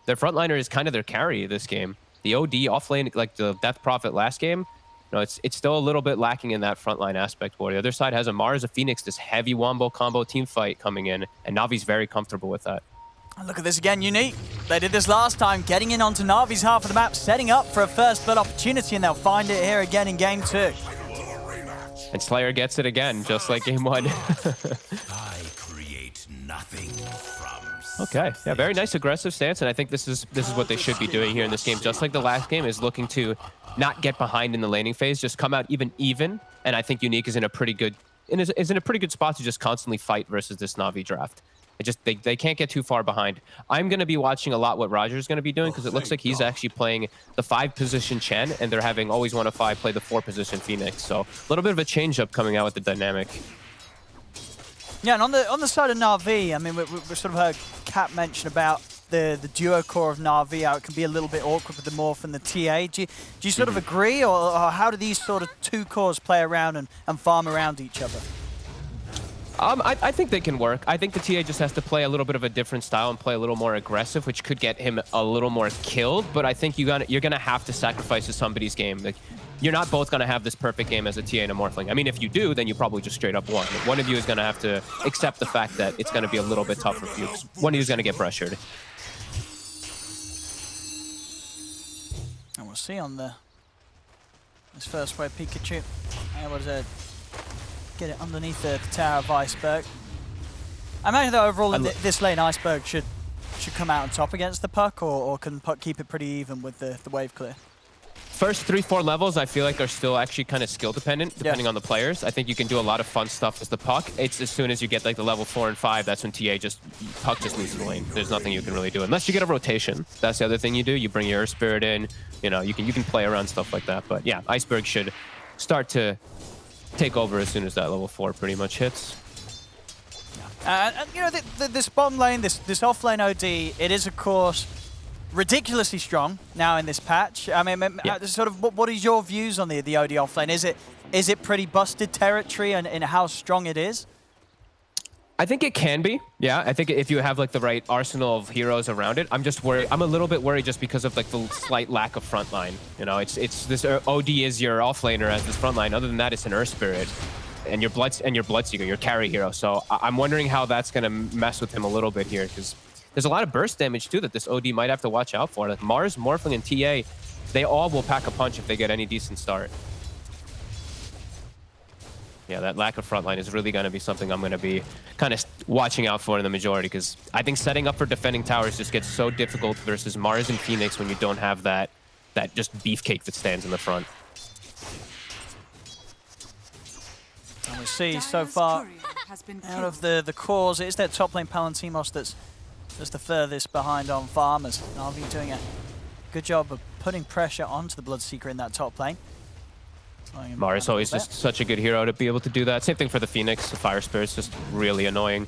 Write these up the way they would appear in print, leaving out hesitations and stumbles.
their frontliner is kind of their carry this game. The OD offlane, like the Death Prophet last game, it's still a little bit lacking in that frontline aspect. Where the other side has a Mars, a Phoenix, this heavy wombo combo team fight coming in, and Navi's very comfortable with that. Look at this again, Unique. They did this last time, getting in onto Navi's half of the map, setting up for a first blood opportunity, and they'll find it here again in game 2. And Slayer gets it again, just like game 1. I create nothing from Okay, yeah, very nice aggressive stance, and I think this is what they should be doing here in this game. Just like the last game, is looking to not get behind in the laning phase, just come out even. And I think Unique is in a pretty good spot to just constantly fight versus this Navi draft. They can't get too far behind. I'm going to be watching a lot what Roger's going to be doing, because it looks like he's actually playing the 5-position Chen, and they're having always one of 5 play the 4-position Phoenix. So a little bit of a change-up coming out with the dynamic. Yeah, and on the side of Na'Vi, I mean, we sort of heard Kat mention about the duo core of Na'Vi, how it can be a little bit awkward with the Morph and the TA. Do you sort of agree, or how do these sort of 2 cores play around and farm around each other? I think they can work. I think the TA just has to play a little bit of a different style and play a little more aggressive, which could get him a little more killed. But I think you're gonna have to sacrifice to somebody's game. Like, you're not both gonna have this perfect game as a TA and a Morphling. I mean, if you do, then you probably just straight up won. One of you is gonna have to accept the fact that it's gonna be a little bit tougher for you. One of you is gonna get pressured. And we'll see on this first wave, Pikachu able to get it underneath the tower of Iceberg. I imagine that overall in this lane, Iceberg should come out on top against the Puck, or can Puck keep it pretty even with the wave clear? First 3-4 levels, I feel like are still actually kind of skill dependent, depending on the players. I think you can do a lot of fun stuff with the Puck. It's as soon as you get like the level 4 and 5, that's when Puck just leaves the lane. There's nothing you can really do unless you get a rotation. That's the other thing you do. You bring your Earth Spirit in. You can play around stuff like that. But yeah, Iceberg should start to take over as soon as that level 4 pretty much hits. This bottom lane, this off lane OD, it is of course ridiculously strong now in this patch. I mean, sort of, what is your views on the OD off lane? Is it pretty busted territory in how strong it is? I think it can be. Yeah, I think if you have like the right arsenal of heroes around it. I'm just worried. I'm a little bit worried just because of like the slight lack of frontline. It's this OD is your offlaner as this frontline. Other than that, it's an Earth Spirit and your Bloodseeker, your carry hero. So I'm wondering how that's gonna mess with him a little bit here, because there's a lot of burst damage too that this OD might have to watch out for. Like Mars, Morphling, and TA, they all will pack a punch if they get any decent start. Yeah, that lack of frontline is really going to be something I'm going to be kind of watching out for in the majority, because I think setting up for defending towers just gets so difficult versus Mars and Phoenix when you don't have that just beefcake that stands in the front. And we see so far out of the cores, it is their top lane Palantimos that's just the furthest behind on farmers. Na'Vi doing a good job of putting pressure onto the Bloodseeker in that top lane. Mars always just such a good hero to be able to do that. Same thing for the Phoenix. The Fire Spirit's just really annoying.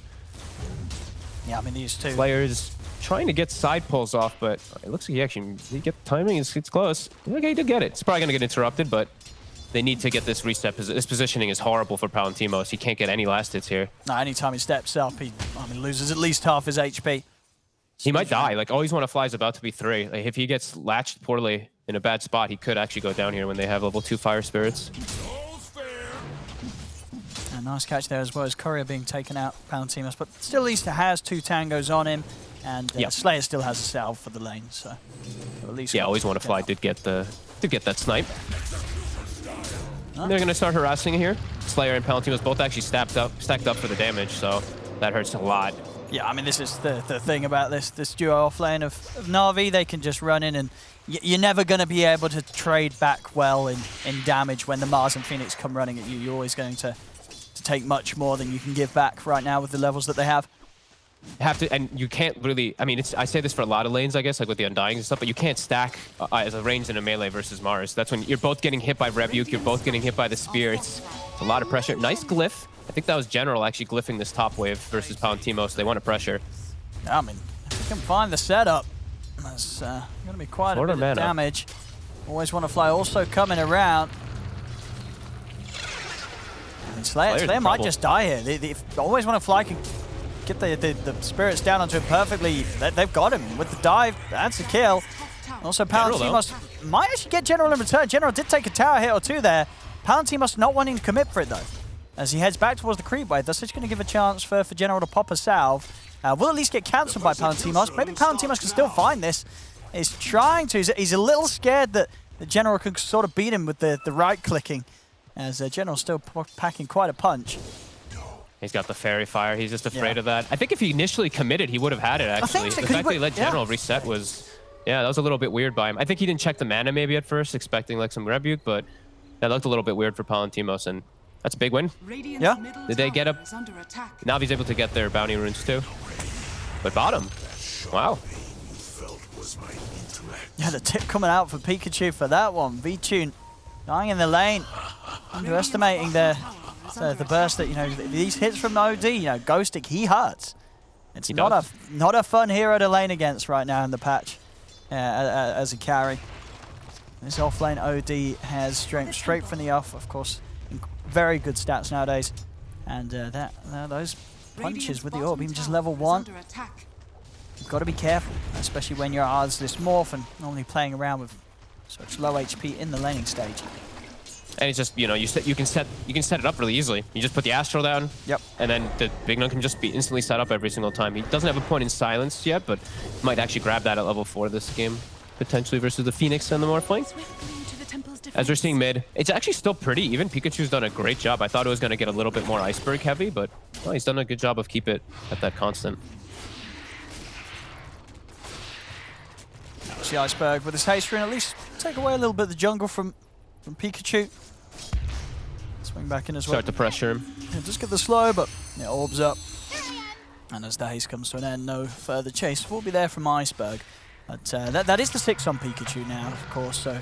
Yeah, I mean, these two players trying to get side pulls off, but it looks like he get the timing. It's close. Okay, he did get it. It's probably going to get interrupted, but they need to get this reset. This positioning is horrible for Palantimos. He can't get any last hits here. No, anytime he steps up, he loses at least half his HP. He might die. Like, Always Wanna Fly is about to be 3. Like, if he gets latched poorly in a bad spot, he could actually go down here when they have level 2 Fire Spirits. A nice catch there as well as Courier being taken out, Palantimos, but still at least has 2 tangos on him, and Slayer still has a salve for the lane, so at least Always Wanna Fly did get that snipe. And they're gonna start harassing here. Slayer and Palantimos both actually stacked up for the damage, so that hurts a lot. Yeah, I mean, this is the thing about this duo offlane of Na'Vi. They can just run in, and you're never going to be able to trade back well in damage when the Mars and Phoenix come running at you. You're always going to take much more than you can give back right now with the levels that they have. And you can't really, I mean, I say this for a lot of lanes, I guess, like with the Undyings and stuff, but you can't stack as a range and a melee versus Mars. That's when you're both getting hit by Rebuke, you're both getting hit by the Spear. It's a lot of pressure. Nice glyph. I think that was General actually glyphing this top wave versus Palantimos. They want to pressure. I mean, if you can find the setup, that's going to be quite a bit of damage. Always Wanna Fly also coming around. I mean, Slayer might just die here. If Always Wanna Fly can get the spirits down onto him perfectly. They've got him with the dive. That's a kill. Also, Palantimos might actually get General in return. General did take a tower hit or two there. Palantimos not wanting to commit for it, though. As he heads back towards the creep wave, that's just going to give a chance for General to pop a salve. Will at least get cancelled by Palantimos. Maybe Palantimos can still find this. He's trying to. He's a little scared that the General could sort of beat him with the right-clicking, as General's still packing quite a punch. He's got the fairy fire. He's just afraid of that. I think if he initially committed, he would have had it, actually. The fact that he let General reset was... Yeah, that was a little bit weird by him. I think he didn't check the mana maybe at first, expecting like some rebuke, but that looked a little bit weird for Palantimos, and that's a big win. Yeah. Did they get up? Now he's able to get their bounty runes too. But bottom. Wow. Yeah, the tip coming out for Pikachu for that one. V-Tune dying in the lane. Underestimating the burst that, you know, these hits from OD, you know, Ghostic, he hurts. It's not a fun hero to lane against right now in the patch as a carry. This offlane OD has strength straight from the off, of course. Very good stats nowadays. And those punches with the orb, even just level 1. You've got to be careful, especially when your odds this morph and normally playing around with such low HP in the laning stage. And it's just, you know, you can set it up really easily. You just put the Astral down. Yep. And then the Big Nun can just be instantly set up every single time. He doesn't have a point in silence yet, but might actually grab that at level 4 this game, potentially versus the Phoenix and the Morphling. As we're seeing mid, it's actually still pretty even. Pikachu's done a great job. I thought it was going to get a little bit more Iceberg heavy, but well, he's done a good job of keep it at that constant. The Iceberg with his haste rune, at least take away a little bit of the jungle from Pikachu. Swing back in as well. Start to pressure him. Yeah, just get the slow, but it orbs up. And as the haste comes to an end, no further chase will be there from Iceberg. But that is the 6 on Pikachu now, of course, so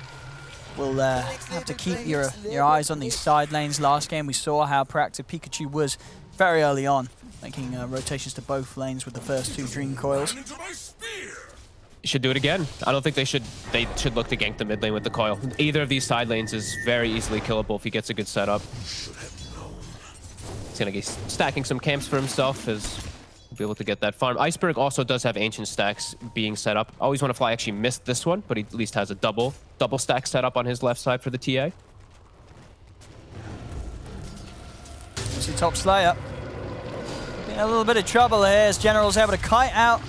we'll have to keep your eyes on these side lanes. Last game we saw how proactive Pikachu was very early on, making rotations to both lanes with the first 2 Dream Coils. Should do it again. I don't think they should look to gank the mid lane with the coil. Either of these side lanes is very easily killable if he gets a good setup. He's gonna get stacking some camps for himself as he'll be able to get that farm. Iceberg also does have ancient stacks being set up. Always Want to Fly actually missed this one, but he at least has a double stack set up on his left side for the TA. See top Slayer. In a little bit of trouble here as General's able to kite out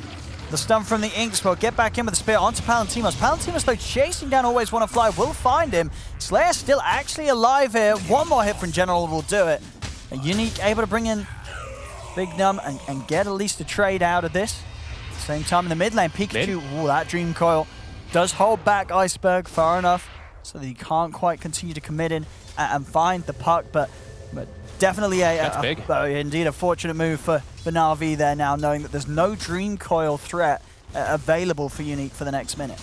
the stun from the Ink Spell, get back in with the spear onto Palantimos. Palantimos, though, chasing down Always Want to Fly, will find him. Slayer still actually alive here. One more hit from General will do it. A Unique able to bring in Big Num and get at least a trade out of this. Same time in the mid lane, Pikachu, ooh, that Dream Coil does hold back Iceberg far enough so that he can't quite continue to commit in and find the puck, but definitely indeed a fortunate move for Na'Vi there now, knowing that there's no Dream Coil threat available for Unique for the next minute.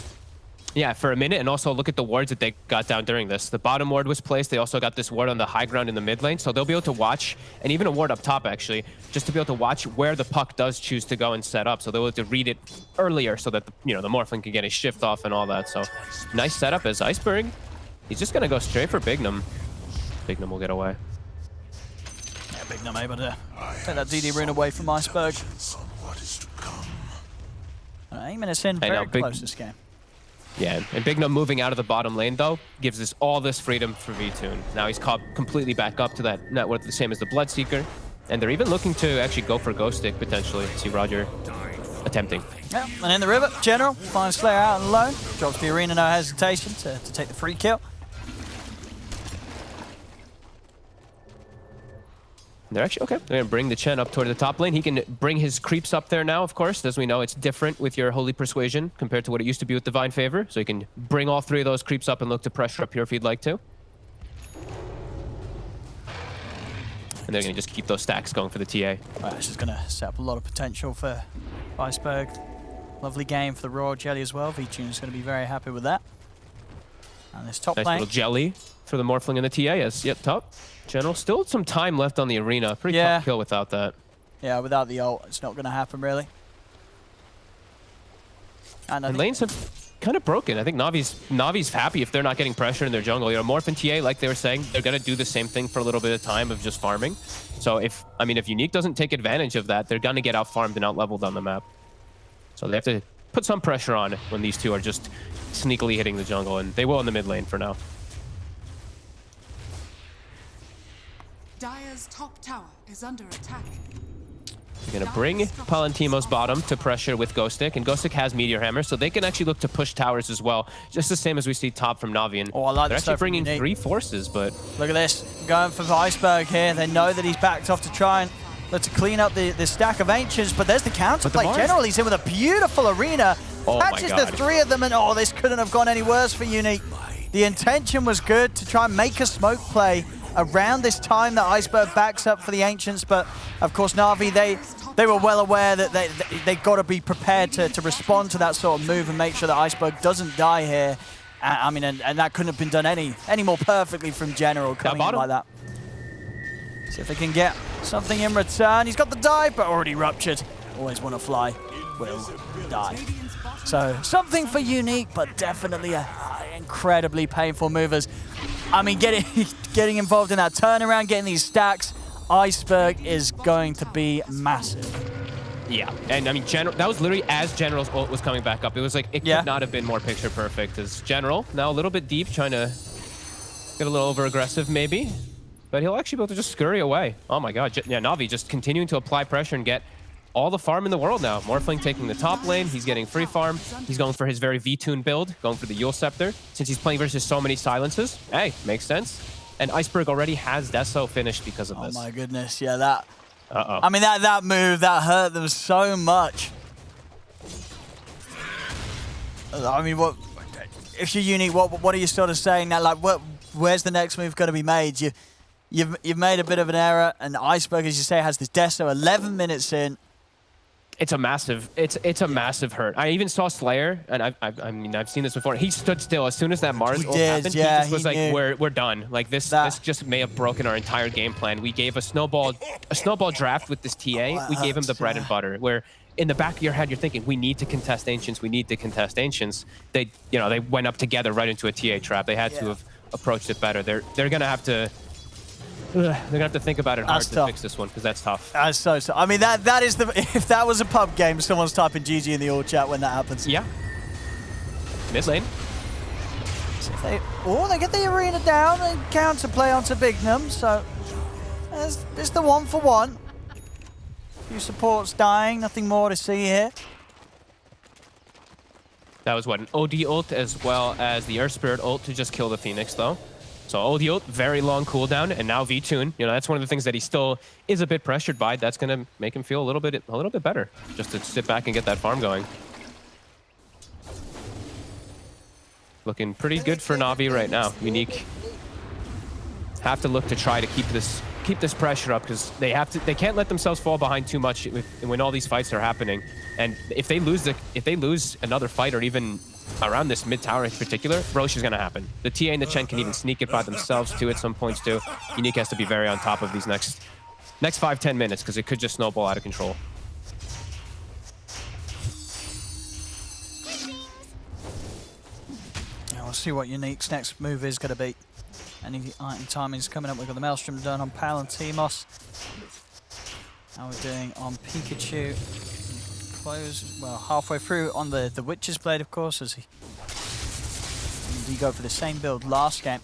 Yeah, for a minute, and also look at the wards that they got down during this. The bottom ward was placed. They also got this ward on the high ground in the mid lane, so they'll be able to watch, and even a ward up top, actually, just to be able to watch where the puck does choose to go and set up, so they'll be able to read it earlier so that, the Morphling can get his shift off and all that. So nice setup as Iceberg. He's just going to go straight for Big Num. Big Num will get away. Yeah, Big Num able to take that DD rune away from Iceberg. 8 minutes in, very close this game. Yeah, and Big Num moving out of the bottom lane, though, gives us all this freedom for V-Tune. Now he's caught completely back up to that network, the same as the Bloodseeker. And they're even looking to actually go for Ghost Stick, potentially. See Roger attempting. Yeah, and in the river, General finds Slayer out alone. Drops the arena, no hesitation, to take the free kill. They're actually, okay, they're going to bring the Chen up toward the top lane. He can bring his creeps up there now, of course. As we know, it's different with your Holy Persuasion compared to what it used to be with Divine Favor. So you can bring all 3 of those creeps up and look to pressure up here if you'd like to. And they're going to just keep those stacks going for the TA. Right, this is going to set up a lot of potential for Iceberg. Lovely game for the Royal Jelly as well. V-Tune's going to be very happy with that. And this top nice lane. Little jelly for the Morphling and the TA. Yes, yep, top. General, still some time left on the arena. Pretty tough kill without that. Yeah, without the ult, it's not going to happen, really. And lanes have kind of broken. I think Navi's happy if they're not getting pressure in their jungle. You know, Morph and TA, like they were saying, they're going to do the same thing for a little bit of time of just farming. So if Unique doesn't take advantage of that, they're going to get out farmed and out leveled on the map. So they have to put some pressure on when these two are just sneakily hitting the jungle, and they will in the mid lane for now. Dire's top tower is under attack. They're going to bring Palantimo's bottom to pressure with Ghostic, and Ghostic has Meteor Hammer, so they can actually look to push towers as well, just the same as we see top from Navi. And oh, I like they're actually bringing Unique. 3 forces, but... Look at this, going for Iceberg here. They know that he's backed off to try and look to clean up the stack of Ancients, but there's the counterplay. General, he's in with a beautiful arena. Oh catches my God. the 3 of them, and oh, this couldn't have gone any worse for Unique. The intention was good to try and make a smoke play around this time that Iceberg backs up for the Ancients, but of course Navi, they were well aware that they got to be prepared to respond to that sort of move and make sure that Iceberg doesn't die here. And that couldn't have been done any more perfectly from General coming in like that. See if they can get something in return. He's got the dive, but already ruptured. Always want to fly, will die. So something for Unique, but definitely a incredibly painful movers. I mean, getting involved in that turnaround, getting these stacks, Iceberg is going to be massive. Yeah, and I mean, that was literally as General's ult was coming back up. It was like, it could not have been more picture perfect as General, now a little bit deep, trying to get a little over-aggressive maybe, but he'll actually be able to just scurry away. Oh my God, yeah, Navi just continuing to apply pressure and get all the farm in the world now. Morphling taking the top lane, he's getting free farm, he's going for his very V-Tune build, going for the Yule Scepter, since he's playing versus so many silences. Hey, makes sense. And Iceberg already has Deso finished because of this. Oh my goodness, yeah, that... I mean, that move, that hurt them so much. I mean, if you're Unique, what are you sort of saying now? Like, where's the next move going to be made? You've made a bit of an error, and Iceberg, as you say, has this Deso 11 minutes in. It's a massive hurt. I even saw Slayer, and I've seen this before. He stood still as soon as that Mars ult happened. Yeah, he just was like, we're done. Like this just may have broken our entire game plan. We gave a snowball draft with this TA. We gave him the bread and butter. Where in the back of your head you're thinking, we need to contest Ancients. We need to contest Ancients. They went up together right into a TA trap. They had to have approached it better. They're gonna have to. They're gonna have to think about it hard to fix this one, because that's tough. That's so. I mean, that is the. If that was a pub game, someone's typing GG in the all chat when that happens. Yeah. Mid lane. So they get the arena down and counterplay onto Bignum. So it's the 1-for-1. Few supports dying. Nothing more to see here. That was an OD ult as well as the Earth Spirit ult to just kill the Phoenix though. So OD ult, very long cooldown, and now V-Tune. That's one of the things that he still is a bit pressured by. That's gonna make him feel a little bit better, just to sit back and get that farm going. Looking pretty good for Navi right now. Unique have to look to try to keep this pressure up, because they can't let themselves fall behind too much when all these fights are happening. And if they lose another fight, or even around this mid tower in particular, Roche is going to happen. The TA and the Chen can even sneak it by themselves too at some points too. Unique has to be very on top of these next 5-10 minutes, because it could just snowball out of control. Yeah, we'll see what Unique's next move is going to be. Any item timing's coming up. We've got the Maelstrom done on Palantimos. How we're doing on Pikachu. Close, well, halfway through on the Witch's Blade, of course, as he go for the same build last game.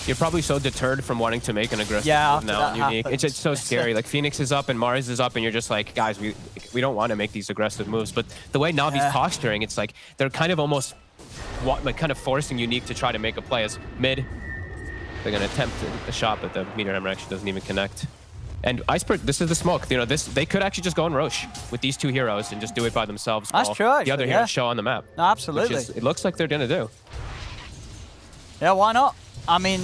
You're probably so deterred from wanting to make an aggressive move now on Unique. It's just so scary. Like, Phoenix is up and Mars is up, and you're just like, guys, we don't want to make these aggressive moves. But the way Navi's posturing, it's like they're kind of almost kind of forcing Unique to try to make a play. As mid, they're going to attempt a shot, but the Meteor Hammer actually doesn't even connect. And Iceberg, this is the smoke. They could actually just go on Roche with these two heroes and just do it by themselves. That's true. The other heroes show on the map. No, absolutely. It looks like they're gonna do. Yeah, why not? I mean,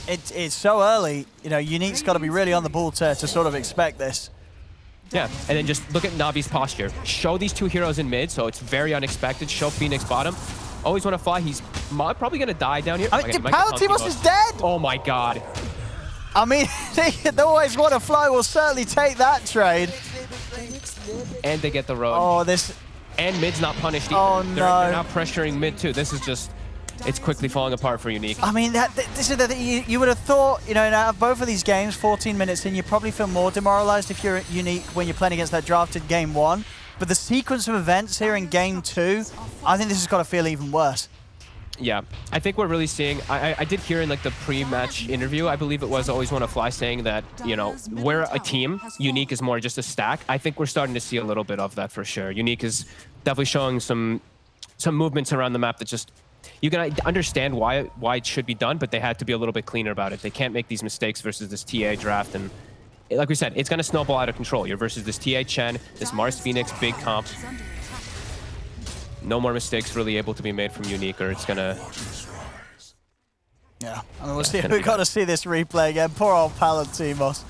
it's so early. Unique's got to be really on the ball to sort of expect this. Yeah, and then just look at Navi's posture. Show these two heroes in mid, so it's very unexpected. Show Phoenix bottom. Always want to fly. He's probably gonna die down here. I mean, Palantimos is dead. Oh my God. I mean, they always want to fly. We'll certainly take that trade. And they get the road. Oh, this And mid's not punished either. Oh, They're no. now pressuring mid too. This is just, it's quickly falling apart for Unique. I mean, this is the thing. You would have thought, you know, out of both of these games, 14 minutes in, you probably feel more demoralized if you're Unique when you're playing against that drafted game 1. But the sequence of events here in game 2, I think this has got to feel even worse. Yeah, I think we're really seeing, I did hear in like the pre-match interview, I believe it was Always Wanna Fly, saying that, you know, we're a team, Unique is more just a stack. I think we're starting to see a little bit of that for sure. Unique is definitely showing some movements around the map that just, you can understand why it should be done, but they had to be a little bit cleaner about it. They can't make these mistakes versus this TA draft, and like we said, it's gonna snowball out of control. You're versus this TA Chen, this Mars Phoenix, big comp. No more mistakes really able to be made from Unique, or it's gonna... Yeah, I mean, we'll see. We've got to see this replay again. Poor old Palantimos.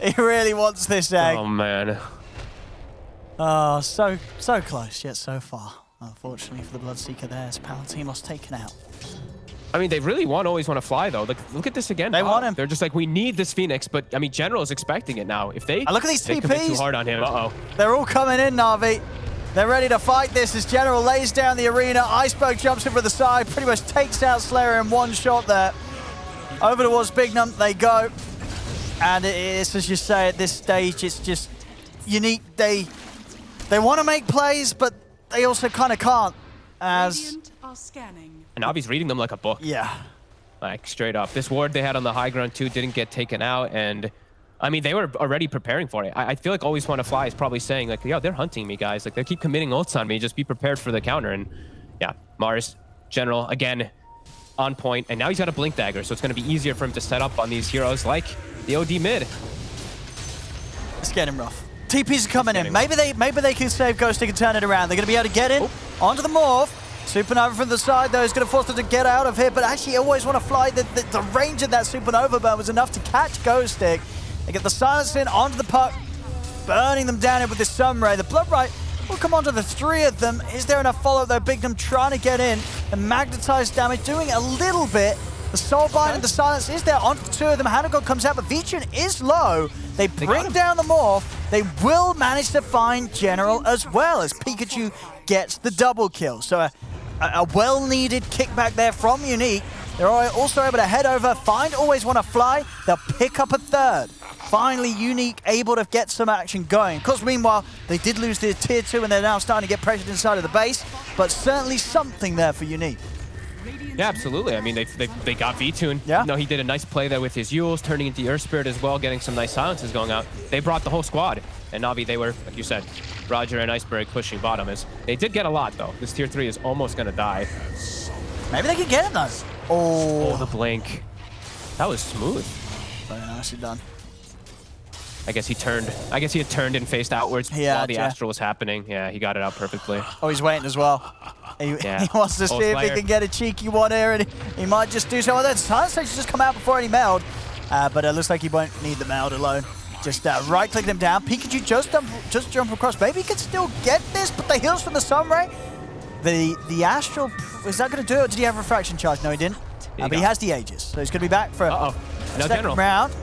He really wants this egg. Oh, man. Oh, so close, yet so far. Unfortunately for the Bloodseeker there, it's Palantimos taken out. I mean, they really Always Wanna Fly, though. Look at this again. They want him. They're just like, we need this Phoenix, but, I mean, General is expecting it now. If they... Look at these they commit too TPs. hard on him. Uh-oh. They're all coming in, Na'Vi. They're ready to fight this as General lays down the arena. Iceberg jumps in for the side, pretty much takes out Slayer in one shot there. Over towards Bignum they go. And it is, as you say, at this stage, it's just Unique. They want to make plays, but they also kind of can't. As Radiant are scanning. And Navi's reading them like a book. yeah. Like, straight up. This ward they had on the high ground, too, didn't get taken out, and... I mean, they were already preparing for it. I feel like Always Wanna Fly is probably saying, like, yo, they're hunting me, guys. Like, they keep committing ults on me. Just be prepared for the counter. And, yeah, Mars, General, again, on point. And now he's got a Blink Dagger, so it's going to be easier for him to set up on these heroes like the OD mid. It's getting rough. TPs are coming in. Maybe they can save Ghostic and turn it around. They're going to be able to get in onto the Morph. Supernova from the side, though, is going to force them to get out of here. But actually, Always Wanna Fly. The range of that Supernova burn was enough to catch Ghostic. They get the silence in onto the puck, burning them down with the Sunray. The Bloodright will come onto the 3 of them. Is there enough follow though? Bignum trying to get in. The magnetized damage doing a little bit. The Soulbind and the silence is there onto the 2 of them. Hanagod comes out, but Vincere is low. They bring down the Morph. They will manage to find General as well as Pikachu gets the double kill. So a well-needed kickback there from Unique. They're also able to head over, find Always Wanna Fly. They'll pick up a 3rd. Finally, Unique able to get some action going. Of course, meanwhile, they did lose their tier 2 and they're now starting to get pressured inside of the base, but certainly something there for Unique. Yeah, absolutely. I mean, they got V-Tune. Yeah. You know, he did a nice play there with his Yules, turning into Earth Spirit as well, getting some nice silences going out. They brought the whole squad. And Navi, they were, like you said, Roger and Iceberg pushing bottom. They did get a lot, though. This tier 3 is almost going to die. Maybe they can get it, though. Oh, the blink. That was smooth. Very nicely done. I guess he had turned and faced outwards while the Astral was happening. Yeah, he got it out perfectly. Oh, he's waiting as well. He wants to see if he can get a cheeky one here, and he might just do so. Well, that silence stage just come out before any meld, but it looks like he won't need the meld alone. Just right-click them down. Pikachu just jump across. Maybe he can still get this, but the heals from the Sunray. The Astral, is that going to do it? Did he have Refraction Charge? No, he didn't. But he has the Aegis, so he's going to be back for a second round.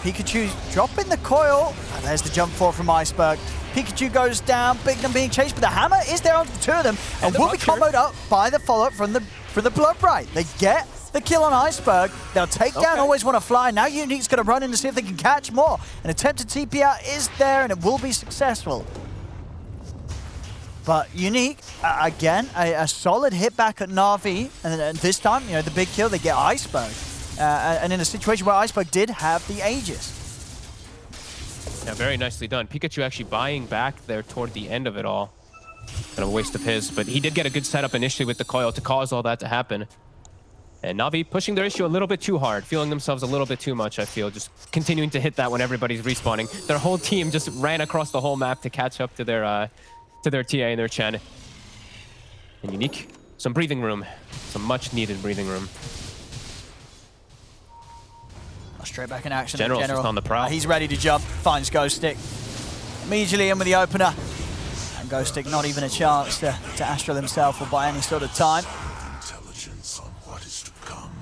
Pikachu dropping the coil. And there's the jump forward from Iceberg. Pikachu goes down, Bignum being chased, but the hammer is there onto the 2 of them, and will be comboed up by the follow-up from the Bloodright. They get the kill on Iceberg. They'll take down Always Wanna Fly. Now Unique's going to run in to see if they can catch more. An attempt to TP out is there, and it will be successful. But Unique, again, a solid hit back at Na'Vi, and this time, you know, the big kill, they get Iceberg. And in a situation where Iceberg did have the Aegis. Yeah, very nicely done. Pikachu actually buying back there toward the end of it all. Kind of a waste of his, but he did get a good setup initially with the coil to cause all that to happen. And Na'Vi pushing their issue a little bit too hard, feeling themselves a little bit too much, I feel. Just continuing to hit that when everybody's respawning. Their whole team just ran across the whole map to catch up to their TA and their Chen. And Unique, some breathing room. Some much needed breathing room. Straight back in action. General's just on the prowl. He's ready to jump, finds Ghostic. Immediately in with the opener. And Ghostic not even a chance to Astral himself or buy any sort of time. Intelligence on what is to come.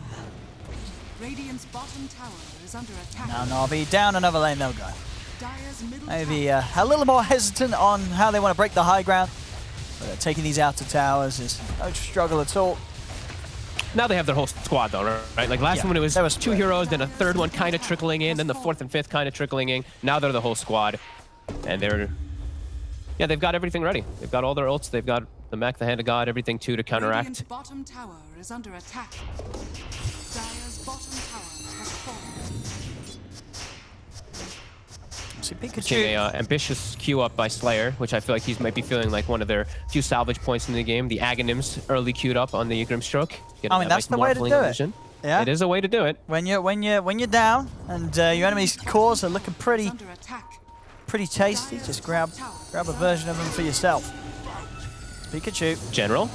Radiant's bottom tower is under attack. Now Na'Vi down another lane they'll go. Dire's middle Maybe a little more hesitant on how they want to break the high ground. But taking these outer towers is no struggle at all. Now they have their whole squad though, right? Like last Yeah, one it was that was 2 heroes, then a third one kind of trickling in, then the 4th and 5th kind of trickling in. Now they're the whole squad. And they've got everything ready. They've got all their ults, they've got the mech, the hand of God, everything too to counteract. Radiant's bottom tower is under attack. Dire's bottom tower has fallen. See Seeing Pikachu. a ambitious queue up by Slayer, which I feel like he might be feeling like one of their few salvage points in the game. The Aghanims early queued up on the Grimstroke. I mean, that's the way to do it. Yeah. It is a way to do it. When you're down and your enemy's cores are looking pretty Under attack. tasty, just grab a version of them for yourself. It's Pikachu. General.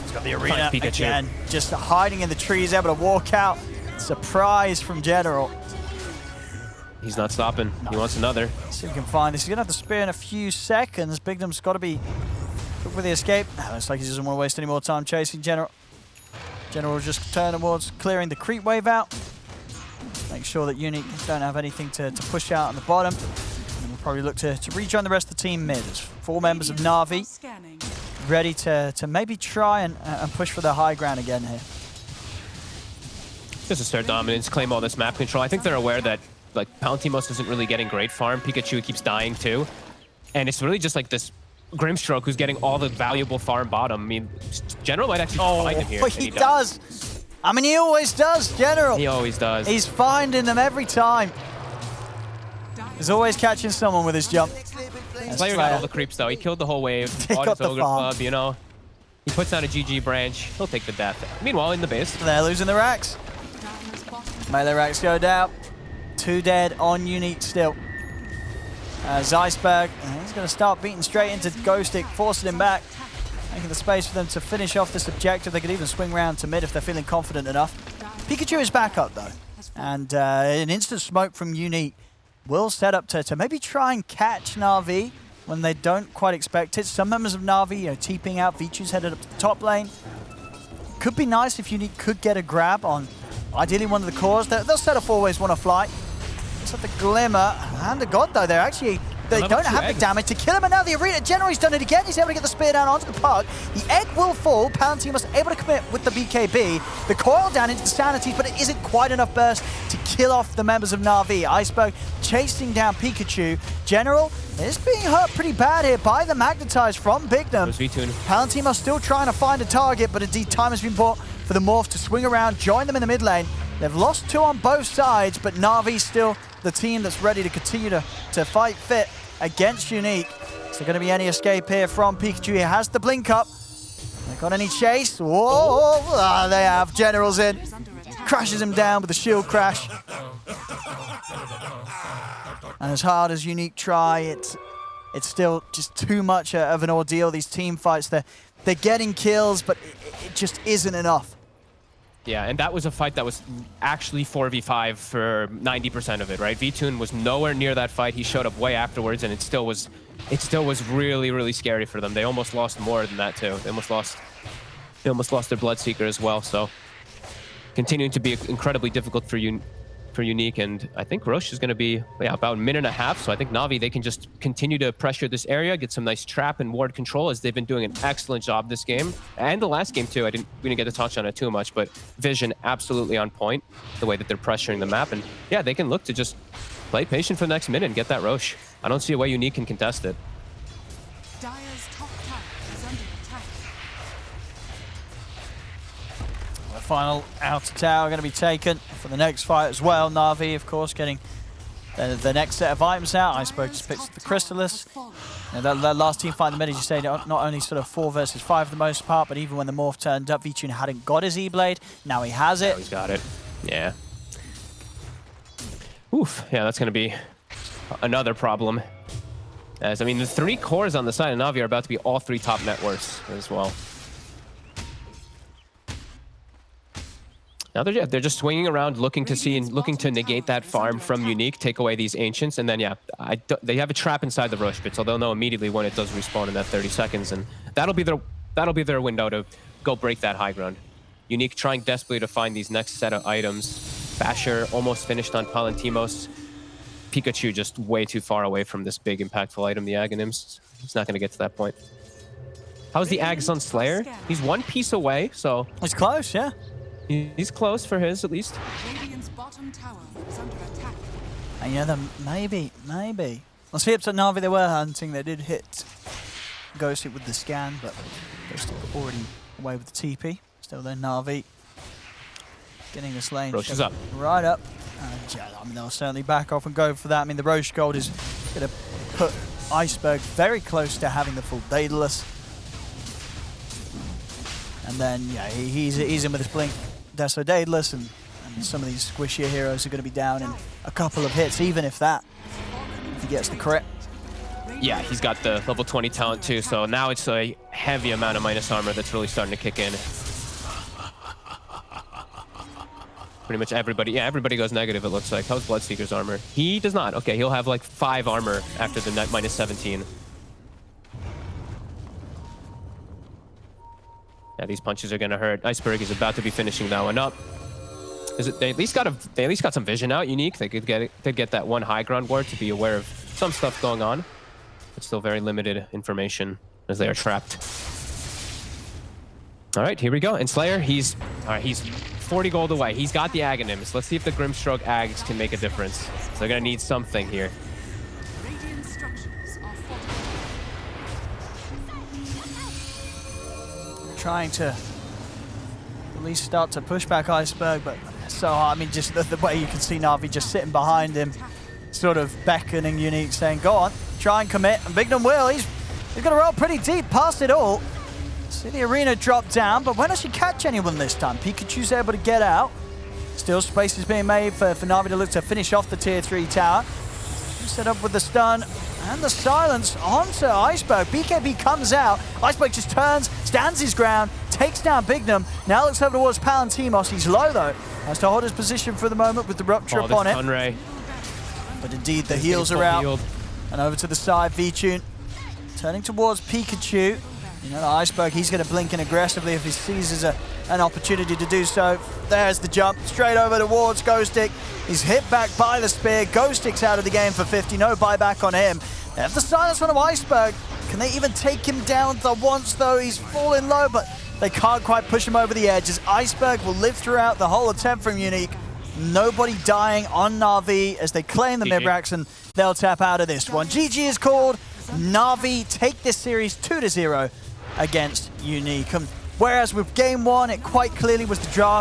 He's got the arena Pikachu. again, just hiding in the trees, able to walk out. Surprise from General. He's not stopping. He wants another. See if we can find this. He's gonna have to spear in a few seconds. Bigdom's got to be quick with the escape. Looks like he doesn't want to waste any more time chasing General. General will just turn towards clearing the creep wave out. Make sure that Unique don't have anything to push out on the bottom. And we'll probably look to rejoin the rest of the team mid. There's 4 members of Na'Vi Scanning. ready to maybe try and push for the high ground again here. Just assert dominance, claim all this map control. I think they're aware that like Palantimos isn't really getting great farm. Pikachu keeps dying too. And it's really just like this Grimstroke who's getting all the valuable farm bottom. I mean, General might actually find him here. But and he does. I mean, he always does, General. He always does. He's finding them every time. He's always catching someone with his jump. Slayer got all the creeps though. He killed the whole wave. He Bought got his the Ogre farm. Club, you know. He puts down a GG branch. He'll take the death. Meanwhile, in the base. They're losing the racks. Dire's bottom Melee racks go down. 2 dead on Unique still. Zeisberg, he's going to start beating straight into Ghostic, forcing him back. Making the space for them to finish off this objective. They could even swing round to mid if they're feeling confident enough. Pikachu is back up though. And an instant smoke from Unique will set up to maybe try and catch Na'Vi when they don't quite expect it. Some members of Na'Vi, TPing out. Vichu's headed up to the top lane. Could be nice if Unique could get a grab on ideally one of the cores. They'll set off always want to fly. It's like the glimmer. Hand of God though, they don't have the damage to kill him, and now the arena General's done it again. He's able to get the spear down onto the puck. The egg will fall. Palantimos able to commit with the BKB. The coil down into the sanities, but it isn't quite enough burst to kill off the members of Na'Vi. Iceberg chasing down Pikachu. General is being hurt pretty bad here by the Magnetize from Bigdom. Palantimos still trying to find a target, but indeed time has been bought for the Morph to swing around, join them in the mid lane. They've lost 2 on both sides, but Na'Vi still the team that's ready to continue to fight fit against Unique. Is there going to be any escape here from Pikachu? He has the blink up. They got any chase? Whoa! They have. General's in. Crashes him down with a shield crash. And as hard as Unique try, it's still just too much of an ordeal. These team fights, they're getting kills, but it just isn't enough. Yeah, and that was a fight that was actually 4v5 for 90% of it, right? Vtoon was nowhere near that fight. He showed up way afterwards, and it still was really, really scary for them. They almost lost more than that too. They almost lost their Bloodseeker as well. So continuing to be incredibly difficult for Unique, and I think Roche is going to be about a minute and a half. So I think Na'Vi, they can just continue to pressure this area, get some nice trap and ward control, as they've been doing an excellent job this game and the last game too. We didn't get to touch on it too much, but Vision absolutely on point, the way that they're pressuring the map, and yeah, they can look to just play patient for the next minute and get that Roche. I don't see a way Unique can contest it. Dire's top tower is under attack. The final outer tower going to be taken for the next fight as well. Na'Vi, of course, getting the next set of items out. Iceberg just picks up the Crystallis. That last team fight in the mid, as you say, not only sort of 4 versus 5 for the most part, but even when the Morph turned up, Vtoon hadn't got his E-Blade. Now he has it. Now he's got it. Yeah. Oof. Yeah, that's going to be another problem. As I mean, the 3 cores on the side of Na'Vi are about to be all 3 top net worths as well. Now they're just swinging around, looking to negate that farm from Unique, take away these Ancients, and then yeah, they have a trap inside the Roche pit, so they'll know immediately when it does respawn in that 30 seconds, and that'll be their window to go break that high ground. Unique trying desperately to find these next set of items. Basher almost finished on Palantimos. Pikachu just way too far away from this big impactful item, the Aghanims. He's not going to get to that point. How's the Ags on Slayer? He's one piece away, so It's close, yeah. he's close for his at least. Radiant's bottom tower is under attack. And yeah, then maybe. On Slips at Na'Vi, they were hunting. They did hit Ghosty with the scan, but Ghosty already away with the TP. Still there, Na'Vi getting this lane. Roche is up. Right up. And yeah, I mean, they'll certainly back off and go for that. I mean, the Roche Gold is going to put Iceberg very close to having the full Daedalus. And then, yeah, he's in with his Blink Deso Daedalus, and some of these squishier heroes are going to be down in a couple of hits, even if he gets the crit. Yeah, he's got the level 20 talent too, so now it's a heavy amount of minus armor that's really starting to kick in. Pretty much everybody, yeah, everybody goes negative, it looks like. How's Bloodseeker's armor? He does not. Okay, he'll have like 5 armor after the net minus 17. Yeah, these punches are gonna hurt. Iceberg is about to be finishing that one up. Is it? They at least got some vision out. Unique. They could get that one high ground ward to be aware of some stuff going on, but still very limited information as they are trapped. All right, here we go. And Slayer, he's 40 gold away. He's got the Aghanim's. Let's see if the Grimstroke Ags can make a difference. So they're gonna need something here. Radiant structures are fortified. Trying to at least start to push back Iceberg, but so hard. I mean, just the way you can see Na'Vi just sitting behind him, sort of beckoning Unique, saying, go on, try and commit. And Bignum will. He's going to roll pretty deep past it all. See the arena drop down, but when does she catch anyone this time? Pikachu's able to get out. Still space is being made for Na'Vi to look to finish off the tier 3 tower. Set up with the stun and the silence onto Iceberg. BKB comes out. Iceberg just turns, stands his ground, takes down Bignum. Now looks over towards Palantimos. He's low though. Has to hold his position for the moment with the rupture upon it. Ray. But indeed, the heals are out. And over to the side, V-Tune turning towards Pikachu. You know, Iceberg, he's going to blink in aggressively if he seizes an opportunity to do so. There's the jump, straight over towards Ghostic. He's hit back by the spear. Ghostic's out of the game for 50, no buyback on him. They have the silence on Iceberg. Can they even take him down the once, though? He's falling low, but they can't quite push him over the edge, as Iceberg will live throughout the whole attempt from Unique. Nobody dying on Na'Vi as they claim the mid-racks, and they'll tap out of this one. GG is called. Na'Vi take this series 2-0 against Unique. Whereas with game 1, it quite clearly was the draft